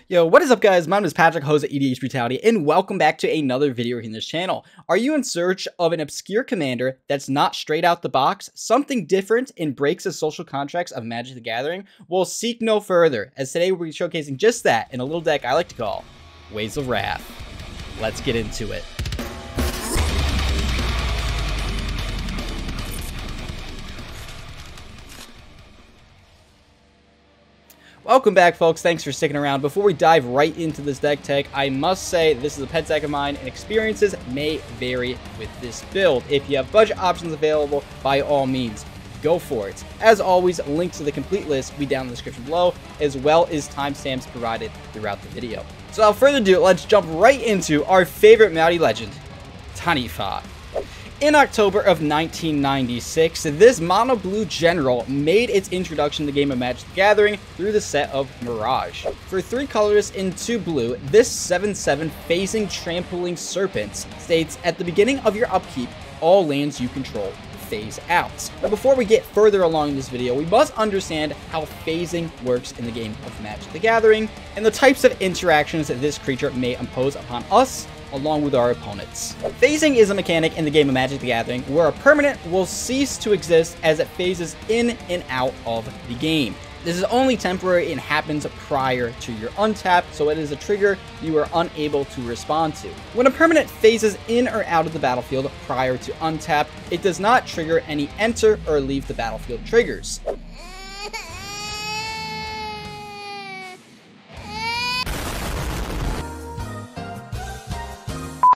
Yo, what is up guys? My name is Patrick, host of EDH Brutality, and welcome back to another video here in this channel. Are you in search of an obscure commander that's not straight out the box, something different and breaks the social contracts of Magic the Gathering? Well, seek no further, as today we'll be showcasing just that in a little deck I like to call Waves of Wrath. Let's get into it. Welcome back, folks. Thanks for sticking around. Before we dive right into this deck tech, I must say this is a pet deck of mine, and experiences may vary with this build. If you have budget options available, by all means, go for it. As always, links to the complete list will be down in the description below, as well as timestamps provided throughout the video. So without further ado, let's jump right into our favorite Maori legend, Taniwha. In October of 1996, this mono blue general made its introduction to the game of Magic the Gathering through the set of Mirage. For 3 colors and 2 blue, this 7/7 phasing trampling serpent states, at the beginning of your upkeep, all lands you control phase out. But before we get further along in this video, we must understand how phasing works in the game of Magic the Gathering, and the types of interactions that this creature may impose upon us, along with our opponents. Phasing is a mechanic in the game of Magic the Gathering where a permanent will cease to exist as it phases in and out of the game. This is only temporary and happens prior to your untap, so it is a trigger you are unable to respond to. When a permanent phases in or out of the battlefield prior to untap, it does not trigger any enter or leave the battlefield triggers.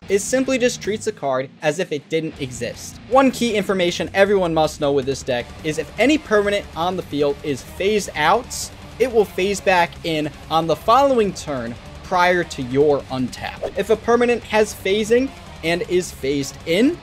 It simply just treats a card as if it didn't exist. One key information everyone must know with this deck is if any permanent on the field is phased out, it will phase back in on the following turn prior to your untap. If a permanent has phasing and is phased in,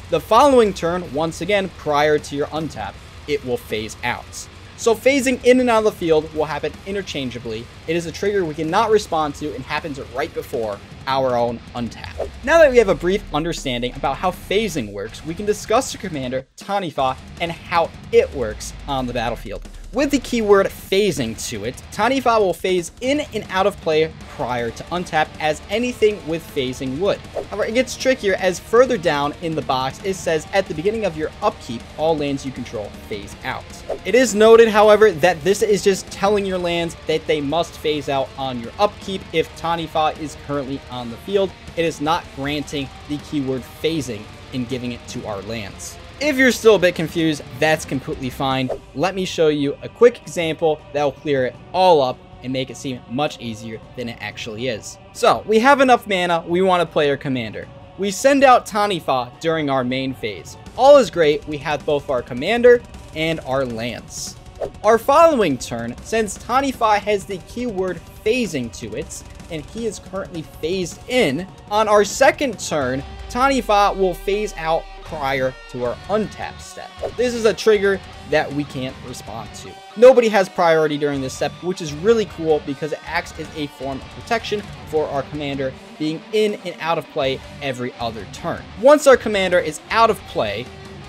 the following turn, once again prior to your untap, it will phase out. So phasing in and out of the field will happen interchangeably. It is a trigger we cannot respond to and happens right before our own untap. Now that we have a brief understanding about how phasing works, we can discuss the commander, Taniwha, and how it works on the battlefield. With the keyword phasing to it, Taniwha will phase in and out of play prior to untap as anything with phasing would. However, it gets trickier as further down in the box it says at the beginning of your upkeep, all lands you control phase out. It is noted, however, that this is just telling your lands that they must phase out on your upkeep if Taniwha is currently on the field. It is not granting the keyword phasing and giving it to our lands. If you're still a bit confused, that's completely fine. Let me show you a quick example that will clear it all up and make it seem much easier than it actually is. So, we have enough mana, we want to play our commander. We send out Taniwha during our main phase. All is great, we have both our commander and our lands. Our following turn, since Taniwha has the keyword phasing to it, and he is currently phased in, on our second turn, Taniwha will phase out prior to our untap step. This is a trigger that we can't respond to. Nobody has priority during this step, which is really cool because it acts as a form of protection for our commander being in and out of play every other turn. Once our commander is out of play,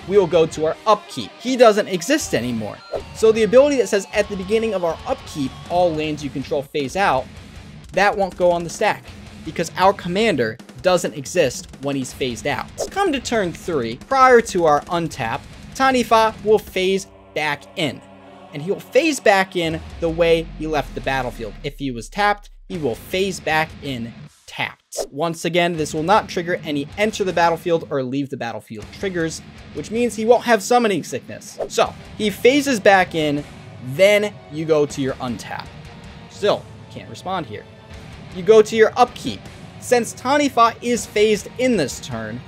we will go to our upkeep. He doesn't exist anymore. So the ability that says at the beginning of our upkeep, all lands you control phase out, that won't go on the stack because our commander doesn't exist when he's phased out. Come to turn 3, prior to our untap, Taniwha will phase back in. And he will phase back in the way he left the battlefield. If he was tapped, he will phase back in tapped. Once again, this will not trigger any enter the battlefield or leave the battlefield triggers, which means he won't have summoning sickness. So, he phases back in, then you go to your untap. Still, can't respond here. You go to your upkeep. Since Taniwha is phased in this turn,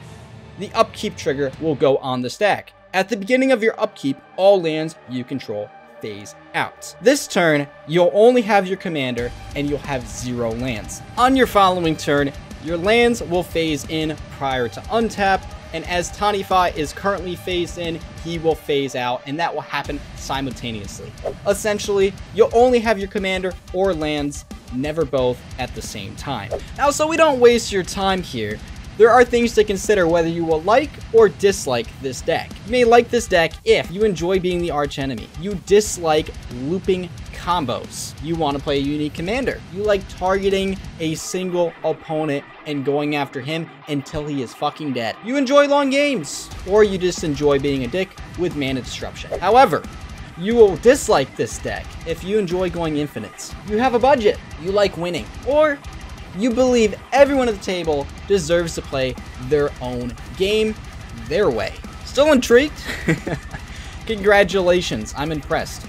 the upkeep trigger will go on the stack. At the beginning of your upkeep, all lands you control phase out. This turn, you'll only have your commander and you'll have 0 lands. On your following turn, your lands will phase in prior to untap, and as Taniwha is currently phased in, he will phase out, and that will happen simultaneously. Essentially, you'll only have your commander or lands, never both at the same time. Now, so we don't waste your time here, there are things to consider whether you will like or dislike this deck. You may like this deck if you enjoy being the arch enemy, you dislike looping combos. You want to play a unique commander. You like targeting a single opponent and going after him until he is fucking dead. You enjoy long games, or you just enjoy being a dick with mana disruption. However, you will dislike this deck if you enjoy going infinite. You have a budget, you like winning, or you believe everyone at the table deserves to play their own game their way. Still intrigued? Congratulations, I'm impressed.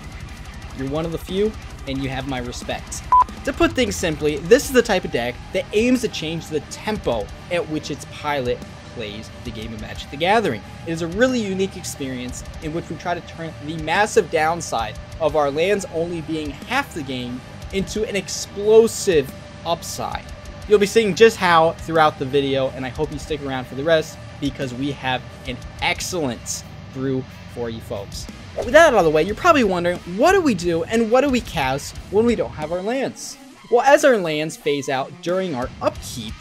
You're one of the few, and you have my respect. To put things simply, this is the type of deck that aims to change the tempo at which its pilot plays the game of Magic the Gathering. It is a really unique experience in which we try to turn the massive downside of our lands only being half the game into an explosive upside. You'll be seeing just how throughout the video, and I hope you stick around for the rest because we have an excellent brew for you folks. With that out of the way, you're probably wondering, what do we do and what do we cast when we don't have our lands? Well, as our lands phase out during our upkeep,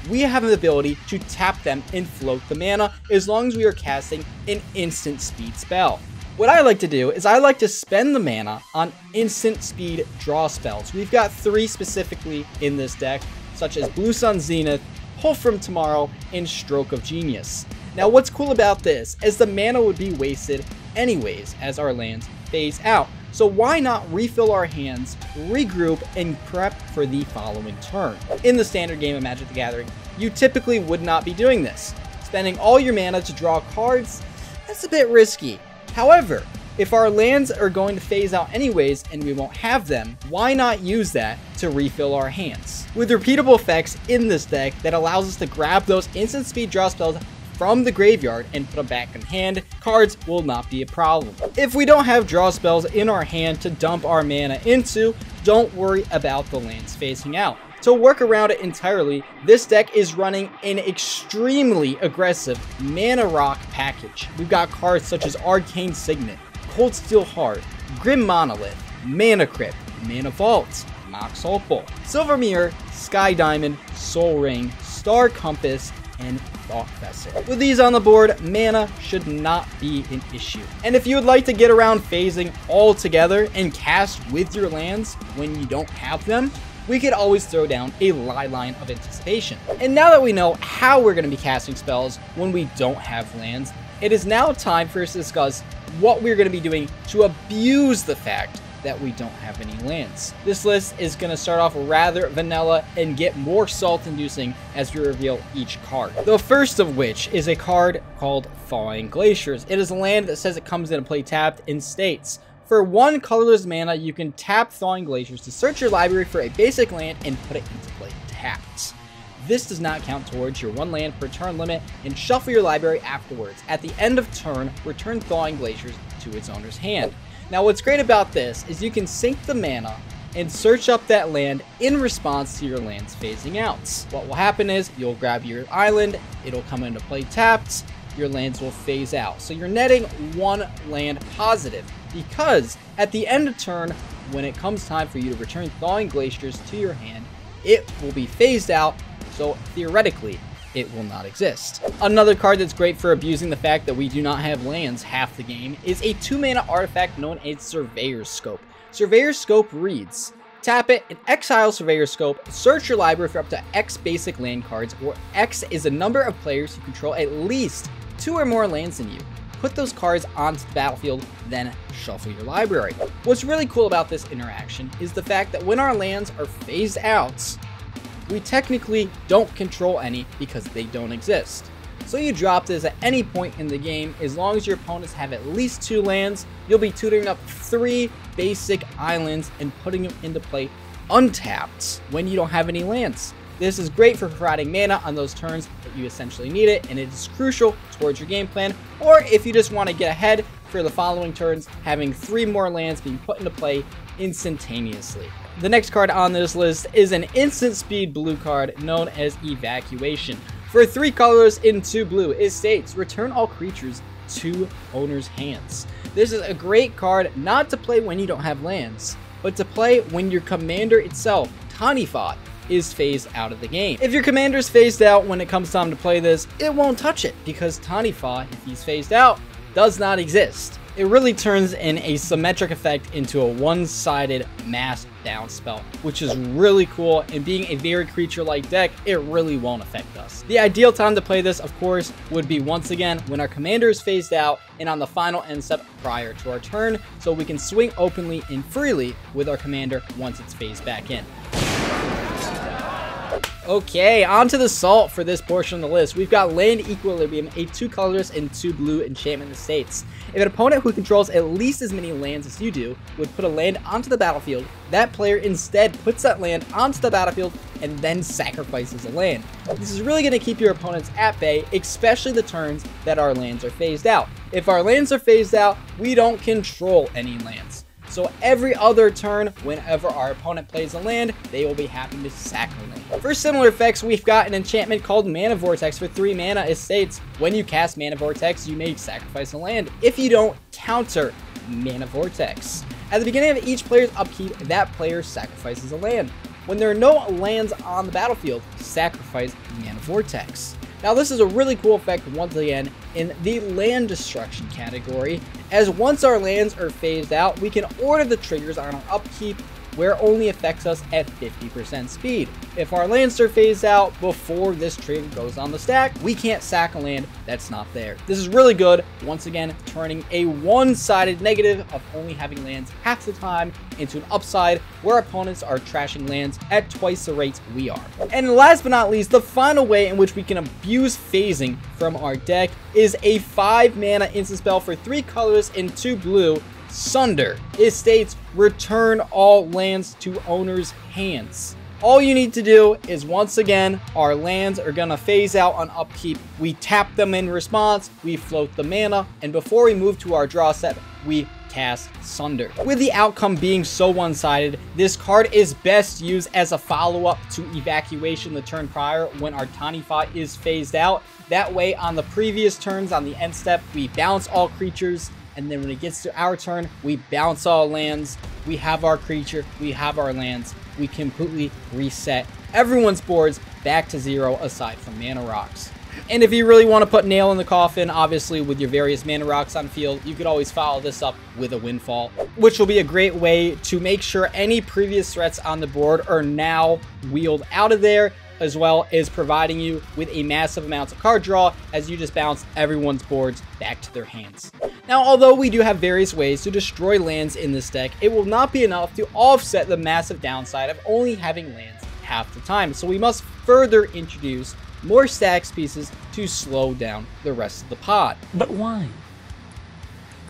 we have the ability to tap them and float the mana as long as we are casting an instant speed spell. What I like to do is I like to spend the mana on instant speed draw spells. We've got 3 specifically in this deck, such as Blue Sun Zenith, Pull from Tomorrow, and Stroke of Genius. Now what's cool about this is the mana would be wasted anyways as our lands phase out. So why not refill our hands, regroup, and prep for the following turn? In the standard game of Magic the Gathering, you typically would not be doing this. Spending all your mana to draw cards, that's a bit risky. However, if our lands are going to phase out anyways and we won't have them, why not use that to refill our hands? With repeatable effects in this deck that allows us to grab those instant speed draw spells from the graveyard and put them back in hand, cards will not be a problem. If we don't have draw spells in our hand to dump our mana into, don't worry about the lands phasing out. To work around it entirely, this deck is running an extremely aggressive mana rock package. We've got cards such as Arcane Signet, Cold Steel Heart, Grim Monolith, Mana Crypt, Mana Vault, Mox Opal, Silver Mirror, Sky Diamond, Soul Ring, Star Compass, and Thought Vessel. With these on the board, mana should not be an issue. And if you would like to get around phasing all together and cast with your lands when you don't have them, we could always throw down a Line of Anticipation. And now that we know how we're going to be casting spells when we don't have lands, it is now time for us to discuss what we're going to be doing to abuse the fact that we don't have any lands. This list is going to start off rather vanilla and get more salt-inducing as we reveal each card. The first of which is a card called Thawing Glaciers. It is a land that says it comes into play tapped and states, for 1 colorless mana, you can tap Thawing Glaciers to search your library for a basic land and put it into play tapped. This does not count towards your 1 land per turn limit, and shuffle your library afterwards. At the end of turn, return Thawing Glaciers to its owner's hand. Now what's great about this is you can sink the mana and search up that land in response to your lands phasing out. What will happen is you'll grab your island, it'll come into play tapped, your lands will phase out. So you're netting 1 land positive, because at the end of turn, when it comes time for you to return Thawing Glaciers to your hand, it will be phased out, so theoretically, it will not exist. Another card that's great for abusing the fact that we do not have lands half the game is a 2-mana artifact known as Surveyor's Scope. Surveyor's Scope reads, tap it and exile Surveyor's Scope, search your library for up to X basic land cards, where X is the number of players who control at least 2 or more lands than you. Put those cards onto the battlefield, then shuffle your library. What's really cool about this interaction is the fact that when our lands are phased out, we technically don't control any because they don't exist. So you drop this at any point in the game. As long as your opponents have at least 2 lands, you'll be tutoring up 3 basic islands and putting them into play untapped when you don't have any lands. This is great for providing mana on those turns that you essentially need it, and it is crucial towards your game plan, or if you just want to get ahead for the following turns, having 3 more lands being put into play instantaneously. The next card on this list is an instant speed blue card known as Evacuation. For 3 colors in 2 blue, it states, return all creatures to owner's hands. This is a great card not to play when you don't have lands, but to play when your commander itself, Taniwha, is phased out of the game. If your commander is phased out when it comes time to play this, it won't touch it, because Taniwha, if he's phased out, does not exist. It really turns in a symmetric effect into a one-sided mass down spell, which is really cool, and being a very creature-like deck, it really won't affect us. The ideal time to play this, of course, would be once again when our commander is phased out and on the final end step prior to our turn, so we can swing openly and freely with our commander once it's phased back in. Okay, on to the salt for this portion of the list. We've got Land Equilibrium, a 2 colorless and 2 blue enchantment estates. If an opponent who controls at least as many lands as you do would put a land onto the battlefield, that player instead puts that land onto the battlefield and then sacrifices a land. This is really going to keep your opponents at bay, especially the turns that our lands are phased out. If our lands are phased out, we don't control any lands. So every other turn, whenever our opponent plays a land, they will be happy to sack a land. For similar effects, we've got an enchantment called Mana Vortex for 3 mana. It states, when you cast Mana Vortex, you may sacrifice a land. If you don't, counter Mana Vortex. At the beginning of each player's upkeep, that player sacrifices a land. When there are no lands on the battlefield, sacrifice Mana Vortex. Now this is a really cool effect once again in the land destruction category, as once our lands are phased out, we can order the triggers on our upkeep where it only affects us at 50% speed. If our lands are phased out before this trigger goes on the stack, we can't sack a land that's not there. This is really good, once again, turning a one-sided negative of only having lands half the time into an upside where opponents are trashing lands at twice the rate we are. And last but not least, the final way in which we can abuse phasing from our deck is a 5 mana instant spell for 3 colors and 2 blue, Sunder. It states, return all lands to owner's hands. All you need to do is, once again, our lands are gonna phase out on upkeep. We tap them in response, we float the mana, and before we move to our draw step, we cast Sunder. With the outcome being so one-sided, this card is best used as a follow-up to Evacuation the turn prior when our Taniwha is phased out. That way, on the previous turns on the end step, we bounce all creatures, and then when it gets to our turn, we bounce all lands, we have our creature, we have our lands, we completely reset everyone's boards back to 0 aside from mana rocks. And if you really want to put nail in the coffin, obviously with your various mana rocks on field, you could always follow this up with a windfall, which will be a great way to make sure any previous threats on the board are now wheeled out of there, as well as providing you with a massive amount of card draw as you just bounce everyone's boards back to their hands. Now, although we do have various ways to destroy lands in this deck, it will not be enough to offset the massive downside of only having lands half the time, so we must further introduce more stacks pieces to slow down the rest of the pod. But why?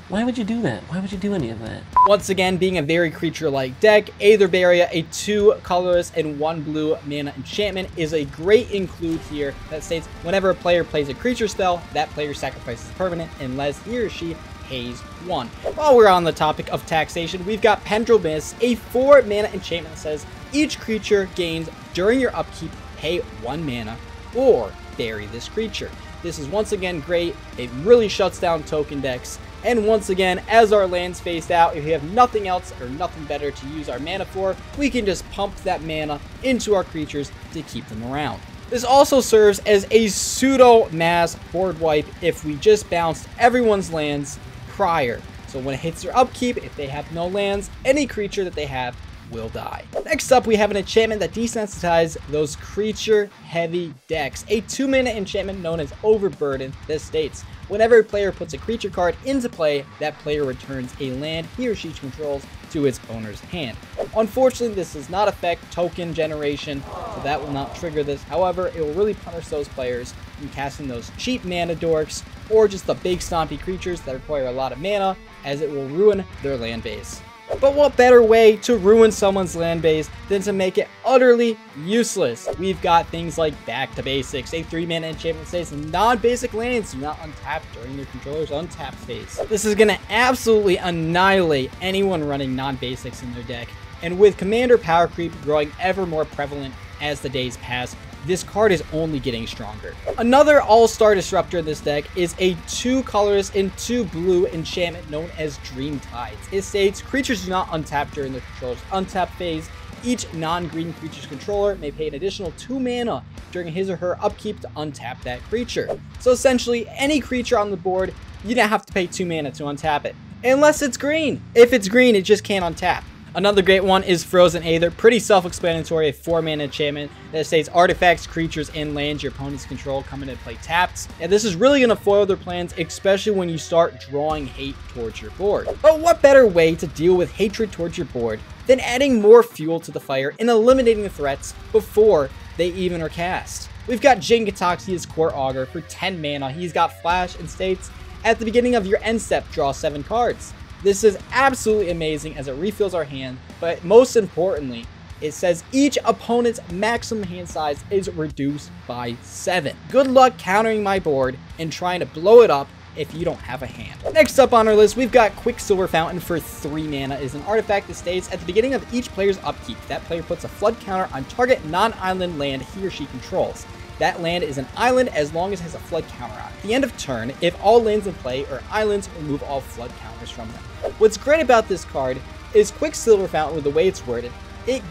Why would you do that? Why would you do any of that? Once again, being a very creature-like deck, Aetherberria, a 2 colorless and 1 blue mana enchantment, is a great include here that states whenever a player plays a creature spell, that player sacrifices permanent unless he or she pays 1. While we're on the topic of taxation, we've got Pendril Mist, a 4 mana enchantment that says each creature gains during your upkeep, pay 1 mana or bury this creature. This is once again great. It really shuts down token decks. And once again, as our lands phased out, if we have nothing else or nothing better to use our mana for, we can just pump that mana into our creatures to keep them around. This also serves as a pseudo mass board wipe if we just bounced everyone's lands prior. So when it hits their upkeep, if they have no lands, any creature that they have will die. Next up, we have an enchantment that desensitizes those creature-heavy decks. A 2 mana enchantment known as Overburden that states, whenever a player puts a creature card into play, that player returns a land he or she controls to its owner's hand. Unfortunately, this does not affect token generation, so that will not trigger this. However, it will really punish those players from casting those cheap mana dorks or just the big stompy creatures that require a lot of mana, as it will ruin their land base. But what better way to ruin someone's land base than to make it utterly useless? We've got things like Back to Basics, a 3 mana enchantment that says non-basic lands do not untap during their controller's untap phase. This is going to absolutely annihilate anyone running non-basics in their deck, and with commander power creep growing ever more prevalent as the days pass, this card is only getting stronger. Another all-star disruptor in this deck is a 2 colorless and 2 blue enchantment known as Dream Tides. It states creatures do not untap during their controller's untap phase. Each non-green creature's controller may pay an additional 2 mana during his or her upkeep to untap that creature. So essentially, any creature on the board, you don't have to pay 2 mana to untap it. unless it's green. If it's green, it just can't untap. Another great one is Frozen Aether. Pretty self-explanatory, a 4-mana enchantment that states artifacts, creatures, and lands your opponents control come into play tapped. And this is really going to foil their plans, especially when you start drawing hate towards your board. But what better way to deal with hatred towards your board than adding more fuel to the fire and eliminating the threats before they even are cast? We've got Jin-Gitaxia's Core Augur for 10 mana. He's got Flash and states, at the beginning of your end step, draw 7 cards. This is absolutely amazing as it refills our hand, but most importantly, it says each opponent's maximum hand size is reduced by 7. Good luck countering my board and trying to blow it up if you don't have a hand. Next up on our list, we've got Quicksilver Fountain for 3 mana. It is an artifact that states at the beginning of each player's upkeep, that player puts a flood counter on target non-island land he or she controls. That land is an island as long as it has a flood counter on it. At the end of turn, if all lands in play are islands, remove all flood counters from them. What's great about this card is Quicksilver Fountain, with the way it's worded, it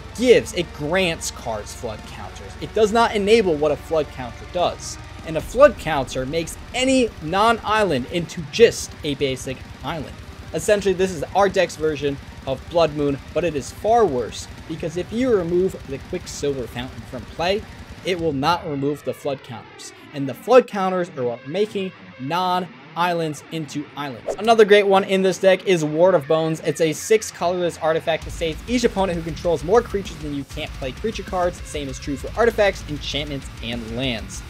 grants cards flood counters. It does not enable what a flood counter does. And a flood counter makes any non-island into just a basic island. Essentially, this is our deck's version of Blood Moon, but it is far worse, because if you remove the Quicksilver Fountain from play, it will not remove the flood counters. And the flood counters are what making non-islands into islands. Another great one in this deck is Ward of Bones. It's a 6 colorless artifact that states each opponent who controls more creatures than you can't play creature cards. Same is true for artifacts, enchantments, and lands.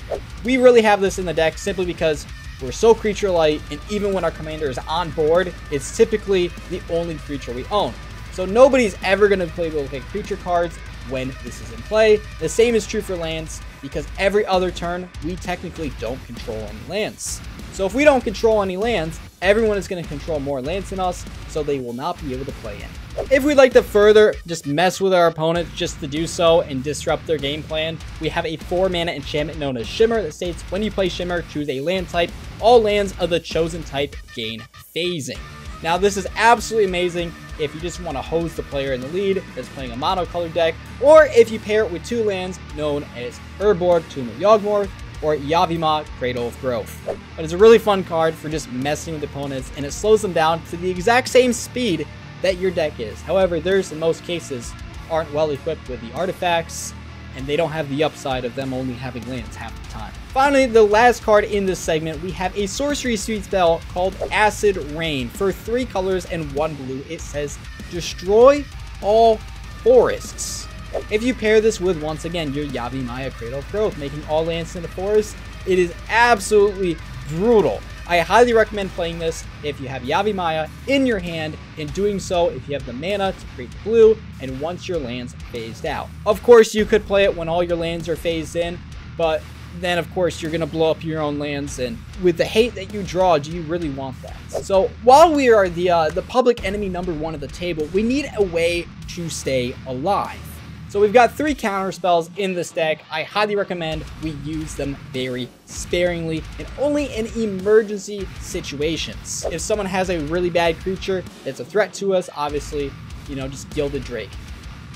We really have this in the deck simply because we're so creature light, and even when our commander is on board, it's typically the only creature we own. So nobody's ever going to be able to play creature cards when this is in play. The same is true for lands, because every other turn, we technically don't control any lands. So if we don't control any lands, everyone is going to control more lands than us, so they will not be able to play in. If we'd like to further just mess with our opponent just to do so and disrupt their game plan, we have a 4-mana enchantment known as Shimmer that states when you play Shimmer, choose a land type. All lands of the chosen type gain phasing. Now, this is absolutely amazing if you just want to hose the player in the lead that's playing a monocolored deck, or if you pair it with 2 lands known as Urborg, Tomb of Yawgmoth, or Yavimaya, Cradle of Growth. But it's a really fun card for just messing with opponents, and it slows them down to the exact same speed that your deck is. However, theirs in most cases aren't well equipped with the artifacts, and they don't have the upside of them only having lands half the time. Finally, the last card in this segment, we have a sorcery suite spell called Acid Rain. For 3 colors and 1 blue, it says destroy all forests. If you pair this with, once again, your Yavimaya, Cradle of Growth, making all lands in the forest, it is absolutely brutal. I highly recommend playing this if you have Yavimaya in your hand, and doing so if you have the mana to create blue and once your lands phased out. Of course, you could play it when all your lands are phased in, but then of course you're going to blow up your own lands, and with the hate that you draw, do you really want that? So while we are the public enemy number 1 at the table, we need a way to stay alive. So we've got 3 counter spells in this deck. I highly recommend we use them very sparingly and only in emergency situations. If someone has a really bad creature that's a threat to us, obviously, you know, just Gilded Drake.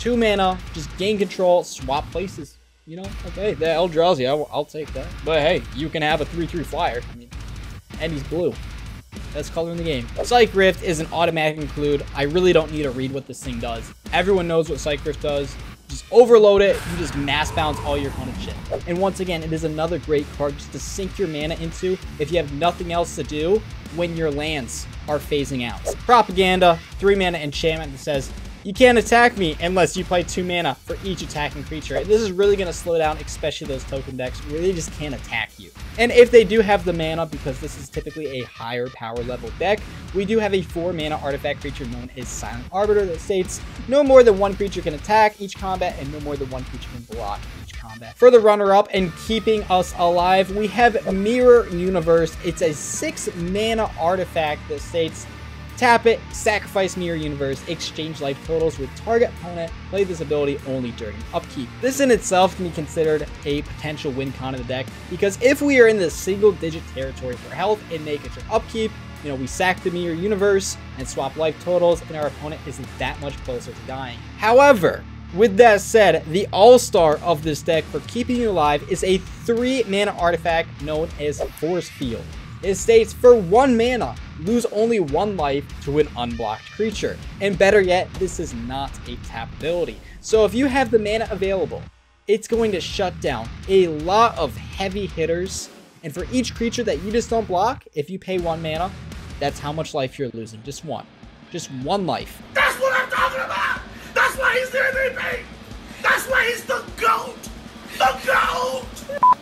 2 mana, just gain control, swap places. You know, okay, the Eldrazi, I'll take that. But hey, you can have a 3/3 flyer. I mean, and he's blue. Best color in the game. Psych Rift is an automatic include. I really don't need to read what this thing does. Everyone knows what Psych Rift does. Just overload it, you just mass bounce all your opponent's shit. And once again, it is another great card just to sink your mana into if you have nothing else to do when your lands are phasing out. Propaganda, 3 mana enchantment that says, you can't attack me unless you play 2 mana for each attacking creature. This is really going to slow down, especially those token decks where they just can't attack you. And if they do have the mana, because this is typically a higher power level deck, we do have a 4 mana artifact creature known as Silent Arbiter that states no more than 1 creature can attack each combat and no more than 1 creature can block each combat. For the runner-up and keeping us alive, we have Mirror Universe. It's a 6 mana artifact that states tap it, sacrifice Mirror Universe, exchange life totals with target opponent, play this ability only during upkeep. This in itself can be considered a potential win con of the deck, because if we are in the single-digit territory for health and make it your upkeep, you know, we sack the Mirror Universe and swap life totals, and our opponent isn't that much closer to dying. However, with that said, the all-star of this deck for keeping you alive is a 3 mana artifact known as Force Field. It states, for 1 mana, lose only 1 life to an unblocked creature. And better yet, this is not a tap ability. So if you have the mana available, it's going to shut down a lot of heavy hitters. And for each creature that you just don't block, if you pay 1 mana, that's how much life you're losing. Just 1. Just 1 life. That's what I'm talking about! That's why he's the MVP! That's why he's the GOAT! The GOAT!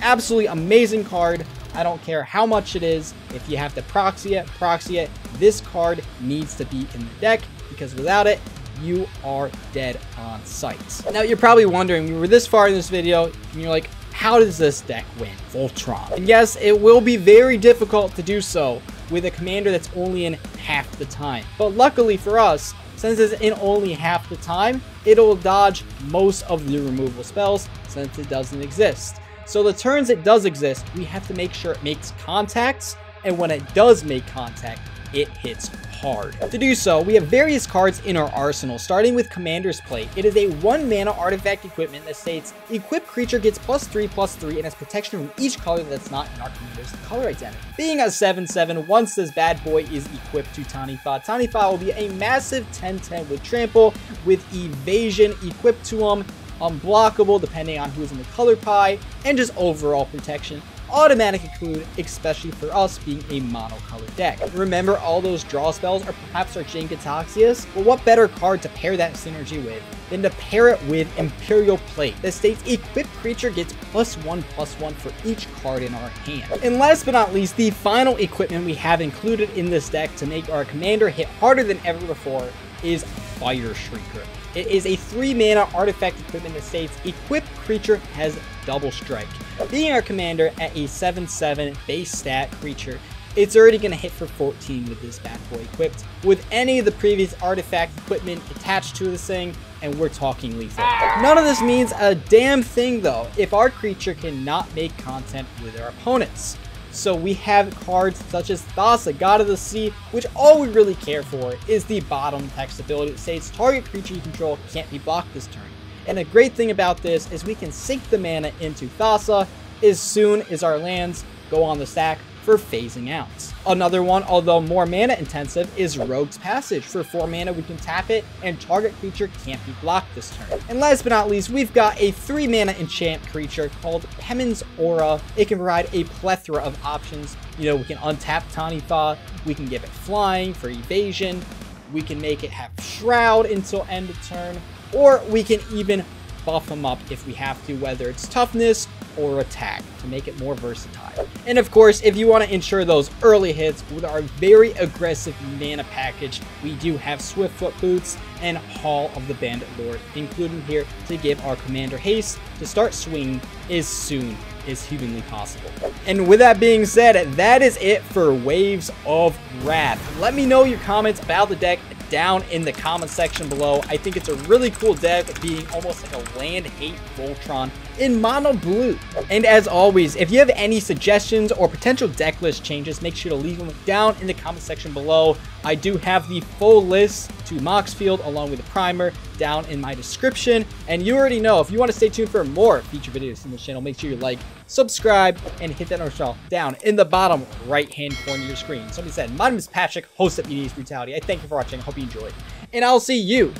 Absolutely amazing card. I don't care how much it is. If you have to proxy it. This card needs to be in the deck, because without it, you are dead on sight. Now, you're probably wondering, we were this far in this video, and you're like, how does this deck win? VOLTRON. And yes, it will be very difficult to do so with a commander that's only in half the time. But luckily for us, since it's in only half the time, it'll dodge most of the removal spells since it doesn't exist. So the turns it does exist, we have to make sure it makes contacts, and when it does make contact, it hits hard. To do so, we have various cards in our arsenal, starting with Commander's Plate. It is a 1 mana artifact equipment that states, equip creature gets +3/+3 and has protection from each color that's not in our commander's color identity. Being a 7/7, once this bad boy is equipped to Taniwha, Taniwha will be a massive 10/10 with trample, with evasion equipped to him, unblockable depending on who's in the color pie, and just overall protection. Automatic include, especially for us being a mono-color deck. Remember, all those draw spells are perhaps our Jin-Gataxias? Well, what better card to pair that synergy with than to pair it with Imperial Plate that states equipped creature gets +1/+1 for each card in our hand. And last but not least, the final equipment we have included in this deck to make our commander hit harder than ever before is Fire Shrieker. It is a 3 mana artifact equipment that states equipped creature has double strike. Being our commander at a 7/7 base stat creature, it's already going to hit for 14 with this bad boy equipped, with any of the previous artifact equipment attached to this thing, and we're talking lethal. None of this means a damn thing though if our creature cannot make contact with our opponents. So we have cards such as Thassa, God of the Sea, which all we really care for is the bottom text ability that states target creature you control can't be blocked this turn. And the great thing about this is we can sink the mana into Thassa as soon as our lands go on the stack for phasing out. Another one, although more mana intensive, is Rogue's Passage. For 4 mana, we can tap it, and target creature can't be blocked this turn. And last but not least, we've got a 3 mana enchant creature called Pemin's Aura. It can provide a plethora of options. You know, we can untap Taniwha, we can give it flying for evasion, we can make it have Shroud until end of turn, or we can even buff them up if we have to, whether it's toughness or attack, to make it more versatile. And of course, if you want to ensure those early hits with our very aggressive mana package, we do have Swiftfoot Boots and Hall of the Bandit Lord included here to give our commander haste to start swinging as soon as humanly possible. And with that being said, that is it for Waves of Wrath. Let me know your comments about the deck down in the comment section below. I think it's a really cool deck, being almost like a land hate Voltron in mono blue. And as always, if you have any suggestions or potential deck list changes, make sure to leave them down in the comment section below. I do have the full list to Moxfield along with the primer down in my description. And you already know, if you want to stay tuned for more feature videos in this channel, make sure you like, subscribe, and hit that notification bell down in the bottom right hand corner of your screen. Somebody said, my name is Patrick, host of EDH Brutality. I thank you for watching. I hope you enjoyed. And I'll see you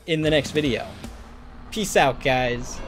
in the next video. Peace out, guys.